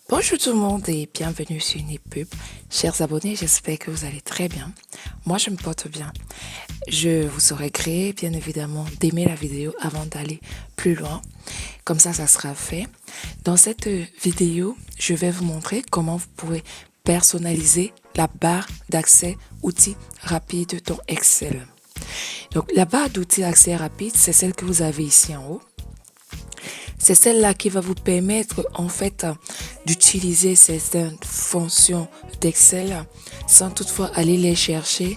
Bonjour tout le monde et bienvenue sur Nipub. Chers abonnés, j'espère que vous allez très bien. Moi, je me porte bien. Je vous aurais gré, bien évidemment, d'aimer la vidéo avant d'aller plus loin. Comme ça sera fait. Dans cette vidéo, je vais vous montrer comment vous pouvez personnaliser la barre d'accès outils rapides dans Excel. Donc, la barre d'outils d'accès rapide, c'est celle que vous avez ici en haut. C'est celle-là qui va vous permettre en fait d'utiliser certaines fonctions d'Excel sans toutefois aller les chercher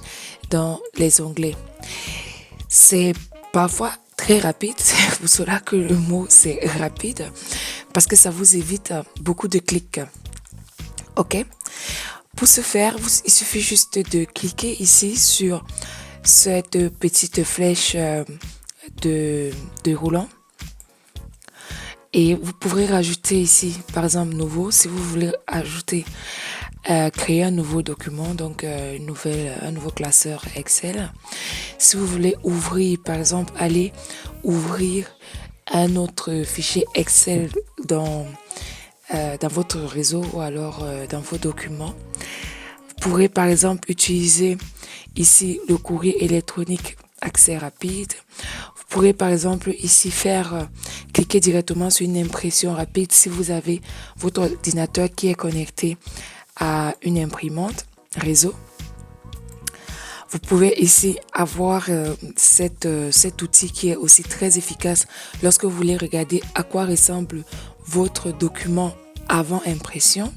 dans les onglets. C'est parfois très rapide, c'est pour cela que le mot c'est rapide, parce que ça vous évite beaucoup de clics. Ok? Pour ce faire, il suffit juste de cliquer ici sur cette petite flèche de roulant. Et vous pourrez rajouter ici, par exemple, nouveau, si vous voulez ajouter, créer un nouveau document, donc un nouveau classeur Excel. Si vous voulez ouvrir, par exemple, aller ouvrir un autre fichier Excel dans votre réseau ou alors dans vos documents. Vous pourrez, par exemple, utiliser ici le courrier électronique accès rapide. Vous pourrez par exemple ici cliquer directement sur une impression rapide si vous avez votre ordinateur qui est connecté à une imprimante réseau. Vous pouvez ici avoir cet outil qui est aussi très efficace lorsque vous voulez regarder à quoi ressemble votre document avant impression.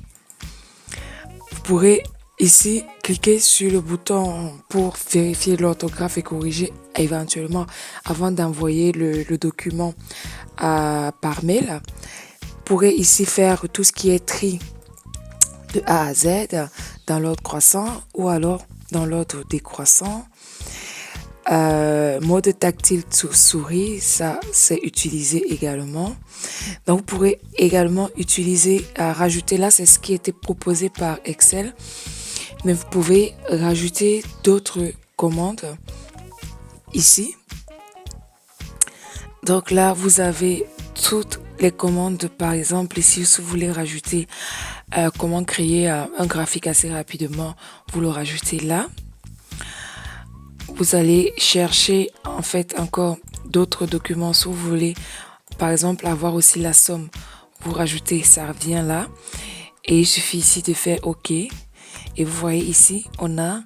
Vous pourrez ici, cliquez sur le bouton pour vérifier l'orthographe et corriger éventuellement avant d'envoyer le document par mail. Vous pourrez ici faire tout ce qui est tri de A à Z dans l'ordre croissant ou alors dans l'ordre décroissant. Mode tactile souris, ça c'est utilisé également. Donc vous pourrez également utiliser, rajouter là, c'est ce qui était proposé par Excel. Mais vous pouvez rajouter d'autres commandes ici. Donc là, vous avez toutes les commandes. Par exemple, ici, si vous voulez rajouter comment créer un graphique assez rapidement, vous le rajoutez là. Vous allez chercher en fait encore d'autres documents. Si vous voulez, par exemple, avoir aussi la somme, vous rajoutez, ça revient là. Et il suffit ici de faire OK. Et vous voyez ici, on a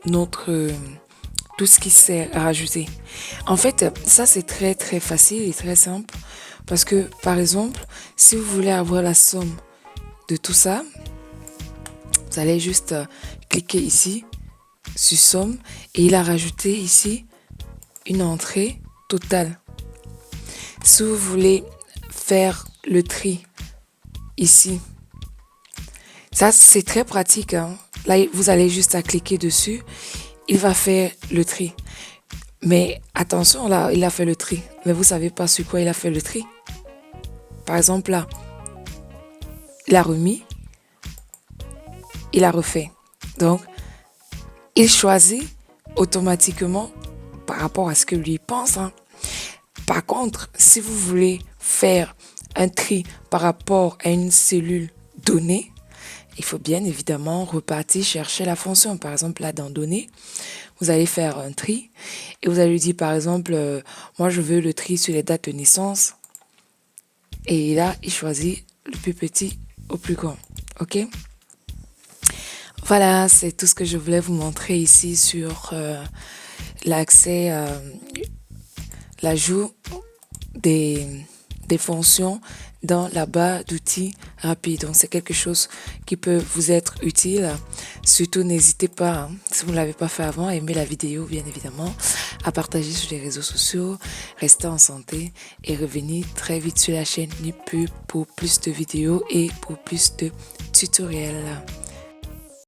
tout ce qui s'est rajouté. En fait, ça c'est très très facile et très simple. Parce que, par exemple, si vous voulez avoir la somme de tout ça, vous allez juste cliquer ici sur somme et il a rajouté ici une entrée totale. Si vous voulez faire le tri ici, ça c'est très pratique, hein. Là, vous allez juste à cliquer dessus. Il va faire le tri. Mais attention, là, il a fait le tri. Mais vous savez pas sur quoi il a fait le tri. Par exemple, là, il a remis. Il a refait. Donc, il choisit automatiquement par rapport à ce que lui pense, hein. Par contre, si vous voulez faire un tri par rapport à une cellule donnée, il faut bien évidemment repartir chercher la fonction. Par exemple, là, dans données, vous allez faire un tri et vous allez lui dire, par exemple, moi, je veux le tri sur les dates de naissance. Et là, il choisit le plus petit au plus grand. OK? Voilà, c'est tout ce que je voulais vous montrer ici sur l'accès, l'ajout des fonctions dans la barre d'outils rapide. Donc, c'est quelque chose qui peut vous être utile. Surtout, n'hésitez pas, hein, si vous ne l'avez pas fait avant, à aimer la vidéo, bien évidemment, à partager sur les réseaux sociaux, restez en santé et revenez très vite sur la chaîne Nipub pour plus de vidéos et pour plus de tutoriels.